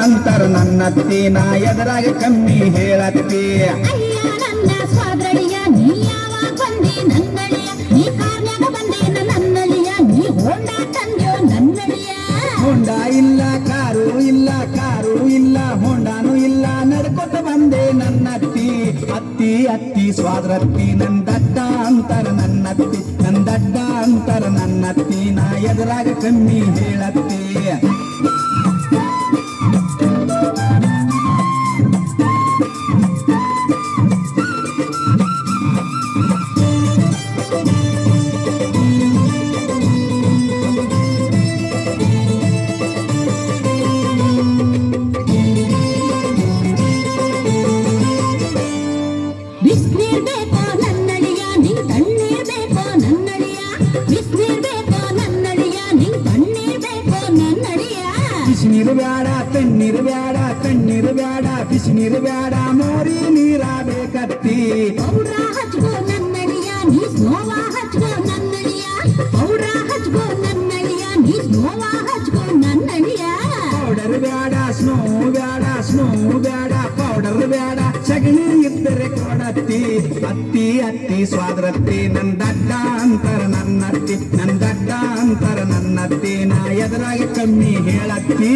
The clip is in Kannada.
ಅಂತರ ನನ್ನತ್ತಿ ನಾ ಎದುರಾಗ ಕಮ್ಮಿ ಹೇಳತ್ತಿ ಅಯ್ಯ ನನ್ನ ಸ್ವಾದ್ರಳಿಯ ನೀ ಯಾವಾಗ ಬಂದಿ ನನ್ನಳಿಯ ನೀ ಕಾರ್ನ್ಯಾಗ ಬಂದೇನ ನನ್ನಳಿಯ ನೀ ಹೋಂಡಾ ತಂದ್ಯೋ ನನ್ನಳಿಯ ಹೋಂಡ ಇಲ್ಲ ಕಾರು ಇಲ್ಲ ಹೋಂಡಾನು ಇಲ್ಲ ನಡ್ಕೊತ ಬಂದೆ ನನ್ನತ್ತಿ ಅತ್ತಿ ಅತ್ತಿ ಸ್ವಾದ್ರತ್ತಿ ನಂದಡ್ಡ ಅಂತರ ನನ್ನತ್ತಿ ನಂದಡ್ಡ ಅಂತರ ನನ್ನತ್ತಿ ನಾ ಎದುರಾಗ ಕಮ್ಮಿ ಹೇಳತ್ತಿ ಬಿಸ್ನೀರ್ ಬೇಕೋ ನನ್ನಳಿಯ ನಿಂಗ್ ತಣ್ಣೀರ್ ಬೇಕೋ ನನ್ನಳಿಯ ಬಿಸ್ನೀರ್ ಬೇಕೋ ನನ್ನಳಿಯ ನಿಂಗ್ ತಣ್ಣೀರ್ ಬೇಕೋ ನನ್ನಳಿಯ ಬಿಸಿನೀರು ಬ್ಯಾಡ ತಣ್ಣೀರು ಬ್ಯಾಡ ತಣ್ಣೀರು ಬ್ಯಾಡ ಬಿಸಿನೀರು ಬ್ಯಾಡ ಮೋರಿ ನೀರ ಬೇಕತ್ತಿ ಪೌಡ್ರ ಹಚ್ಕೋ ನನ್ನಳಿಯ ನೀ ಸ್ನೋವ ಹಚ್ಕೋ ನನ್ನಳಿಯ ಪೌಡ್ರ ಹಚ್ಕೋ ನನ್ನಳಿಯ ನೀ ಸ್ನೋವ ಹಚ್ಕೋ ನನ್ನಳಿಯ ಪೌಡರ್ ಬ್ಯಾಡ ಸ್ನೋ ಬ್ಯಾಡ ಪೌಡರ್ ಬ್ಯಾಡ ಸಗಣಿ ಇದ್ದರೆ ಕೊಡತ್ತಿ ಅತ್ತಿ ಅತ್ತಿ ಸ್ವಾದ್ರತ್ತಿ ನಂದಡ್ಡ ಅಂತರ ನನ್ನತ್ತಿ ನಂದಡ್ಡ ಅಂತರ ನನ್ನತ್ತಿ ನಾ ಎದುರಾಗಿ ಕಮ್ಮಿ ಹೇಳತ್ತಿ